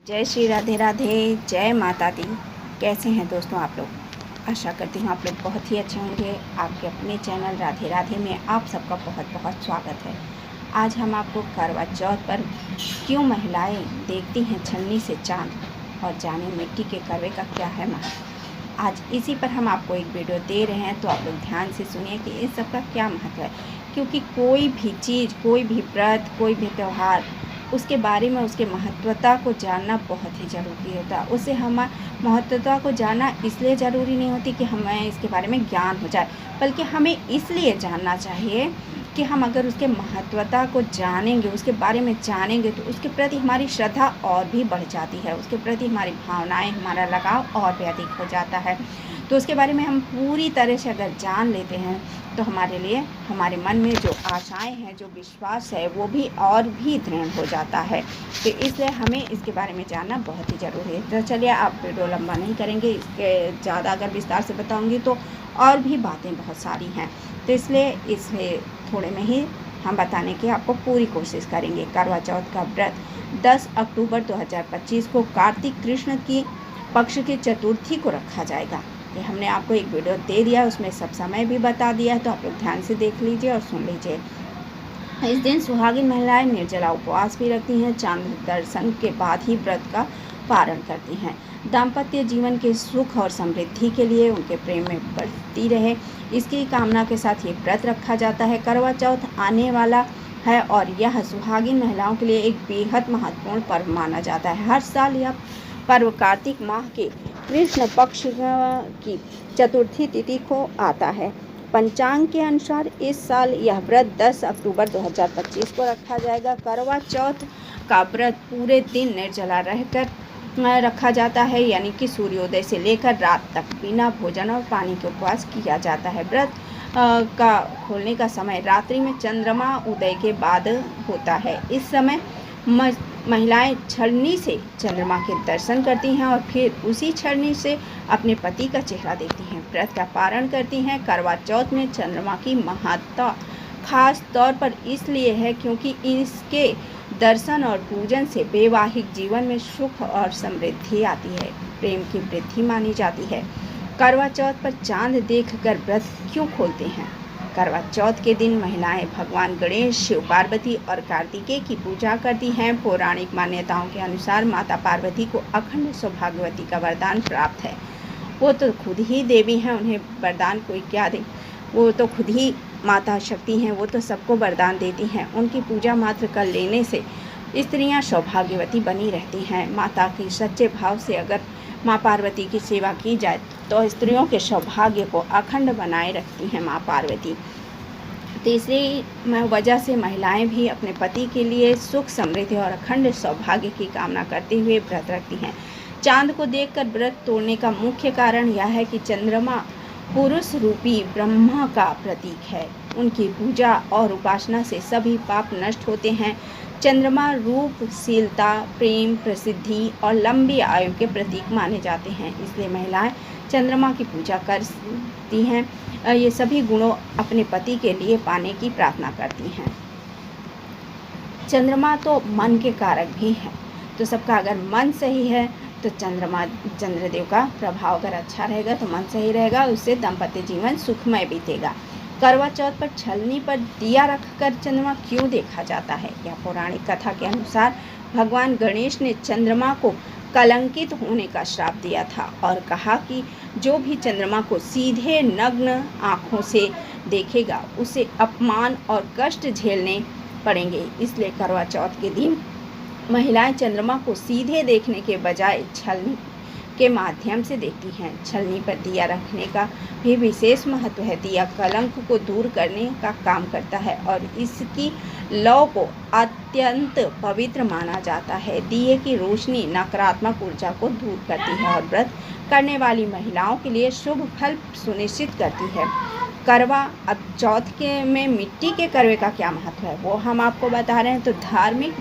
जय श्री राधे राधे, जय माता दी। कैसे हैं दोस्तों आप लोग? आशा करती हूँ आप लोग बहुत ही अच्छे होंगे। आपके अपने चैनल राधे राधे में आप सबका बहुत बहुत स्वागत है। आज हम आपको करवा चौथ पर क्यों महिलाएं देखती हैं छन्नी से चांद और जाने मिट्टी के करवे का क्या है महत्व, आज इसी पर हम आपको एक वीडियो दे रहे हैं। तो आप लोग ध्यान से सुनिए कि इस सब का क्या महत्व है, क्योंकि कोई भी चीज़, कोई भी व्रत, कोई भी त्यौहार, उसके बारे में उसके महत्वता को जानना बहुत ही ज़रूरी होता है। उसे हम महत्वता को जानना इसलिए ज़रूरी नहीं होती कि हमें इसके बारे में ज्ञान हो जाए, बल्कि हमें इसलिए जानना चाहिए कि हम अगर उसके महत्वता को जानेंगे, उसके बारे में जानेंगे, तो उसके प्रति हमारी श्रद्धा और भी बढ़ जाती है, उसके प्रति हमारी भावनाएं, हमारा लगाव और भी अधिक हो जाता है। तो उसके बारे में हम पूरी तरह से अगर जान लेते हैं तो हमारे लिए, हमारे मन में जो आशाएं हैं, जो विश्वास है, वो भी और भी दृढ़ हो जाता है। तो इसलिए हमें इसके बारे में जानना बहुत ही ज़रूरी है। तो चलिए, आप वीडियो लंबा नहीं करेंगे, इसके ज़्यादा अगर विस्तार से बताऊंगी तो और भी बातें बहुत सारी हैं, तो इसलिए इसे थोड़े में ही हम बताने की आपको पूरी कोशिश करेंगे। करवा चौथ का व्रत 10 अक्टूबर 2025 को कार्तिक कृष्ण की पक्ष की चतुर्थी को रखा जाएगा। ये हमने आपको एक वीडियो दे दिया, उसमें सब समय भी बता दिया है, तो आप लोग ध्यान से देख लीजिए और सुन लीजिए। इस दिन सुहागिन महिलाएं निर्जला उपवास भी रखती हैं, चांद दर्शन के बाद ही व्रत का पारण करती हैं। दाम्पत्य जीवन के सुख और समृद्धि के लिए, उनके प्रेम में बढ़ती रहे, इसकी कामना के साथ ये व्रत रखा जाता है। करवा चौथ आने वाला है और यह सुहागिन महिलाओं के लिए एक बेहद महत्वपूर्ण पर्व माना जाता है। हर साल यह पर्व कार्तिक माह के कृष्ण पक्ष की चतुर्थी तिथि को आता है। पंचांग के अनुसार इस साल यह व्रत 10 अक्टूबर 2025 को रखा जाएगा। करवा चौथ का व्रत पूरे दिन निर्जला रहकर रखा जाता है, यानी कि सूर्योदय से लेकर रात तक बिना भोजन और पानी के उपवास किया जाता है। व्रत का खोलने का समय रात्रि में चंद्रमा उदय के बाद होता है। इस समय महिलाएं छलनी से चंद्रमा के दर्शन करती हैं और फिर उसी छलनी से अपने पति का चेहरा देखती हैं, व्रत का पारण करती हैं। करवा चौथ में चंद्रमा की महत्ता खास तौर पर इसलिए है क्योंकि इसके दर्शन और पूजन से वैवाहिक जीवन में सुख और समृद्धि आती है, प्रेम की वृद्धि मानी जाती है। करवा चौथ पर चांद देखकर व्रत क्यों खोलते हैं? करवा चौथ के दिन महिलाएं भगवान गणेश, शिव पार्वती और कार्तिकेय की पूजा करती हैं। पौराणिक मान्यताओं के अनुसार माता पार्वती को अखंड सौभाग्यवती का वरदान प्राप्त है। वो तो खुद ही देवी हैं, उन्हें वरदान कोई क्या दे, वो तो खुद ही माता शक्ति हैं, वो तो सबको वरदान देती हैं। उनकी पूजा मात्र कर लेने से स्त्रियां सौभाग्यवती बनी रहती हैं। माता की सच्चे भाव से अगर माँ पार्वती की सेवा की जाए तो स्त्रियों के सौभाग्य को अखंड बनाए रखती हैं माँ पार्वती। तीसरी वजह से महिलाएं भी अपने पति के लिए सुख, समृद्धि और अखंड सौभाग्य की कामना करते हुए व्रत रखती हैं। चांद को देखकर व्रत तोड़ने का मुख्य कारण यह है कि चंद्रमा पुरुष रूपी ब्रह्मा का प्रतीक है। उनकी पूजा और उपासना से सभी पाप नष्ट होते हैं। चंद्रमा रूपशीलता, प्रेम, प्रसिद्धि और लंबी आयु के प्रतीक माने जाते हैं, इसलिए महिलाएं चंद्रमा की पूजा करती हैं। ये सभी गुणों अपने पति के लिए पाने की प्रार्थना करती हैं। चंद्रमा तो मन के कारक भी हैं, तो सबका अगर मन सही है तो चंद्रदेव का प्रभाव अगर अच्छा रहेगा तो मन सही रहेगा, उससे दाम्पत्य जीवन सुखमय बीतेगा। करवा चौथ पर छलनी पर दिया रखकर चंद्रमा क्यों देखा जाता है? यह पौराणिक कथा के अनुसार भगवान गणेश ने चंद्रमा को कलंकित होने का श्राप दिया था और कहा कि जो भी चंद्रमा को सीधे नग्न आँखों से देखेगा उसे अपमान और कष्ट झेलने पड़ेंगे। इसलिए करवा चौथ के दिन महिलाएं चंद्रमा को सीधे देखने के बजाय छलनी के माध्यम से देखती हैं। छलनी पर दिया रखने का भी विशेष महत्व है। दिया कलंक को दूर करने का काम करता है और इसकी लौ को अत्यंत पवित्र माना जाता है। दिए की रोशनी नकारात्मक ऊर्जा को दूर करती है और व्रत करने वाली महिलाओं के लिए शुभ फल सुनिश्चित करती है। करवा चौथ के में मिट्टी के करवे का क्या महत्व है, वो हम आपको बता रहे हैं। तो धार्मिक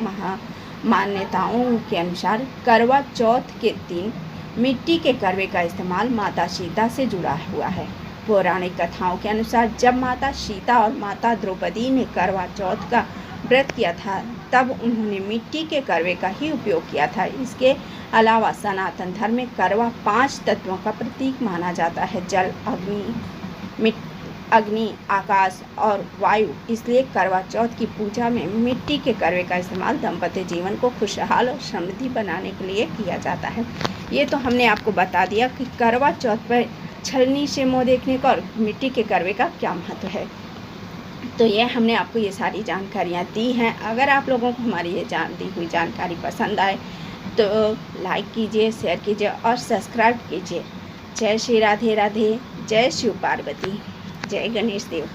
मान्यताओं के अनुसार करवा चौथ के दिन मिट्टी के करवे का इस्तेमाल माता सीता से जुड़ा हुआ है। पौराणिक कथाओं के अनुसार जब माता सीता और माता द्रौपदी ने करवा चौथ का व्रत किया था तब उन्होंने मिट्टी के करवे का ही उपयोग किया था। इसके अलावा सनातन धर्म में करवा 5 तत्वों का प्रतीक माना जाता है, जल, अग्नि, आकाश और वायु। इसलिए करवा चौथ की पूजा में मिट्टी के करवे का इस्तेमाल दाम्पत्य जीवन को खुशहाल और समृद्धि बनाने के लिए किया जाता है। ये तो हमने आपको बता दिया कि करवा चौथ पर छलनी से मुँह देखने का और मिट्टी के करवे का क्या महत्व है। तो ये हमने आपको ये सारी जानकारियाँ दी हैं। अगर आप लोगों को हमारी ये दी हुई जानकारी पसंद आए तो लाइक कीजिए, शेयर कीजिए और सब्सक्राइब कीजिए। जय श्री राधे राधे, जय शिव पार्वती, जय गणेश देव।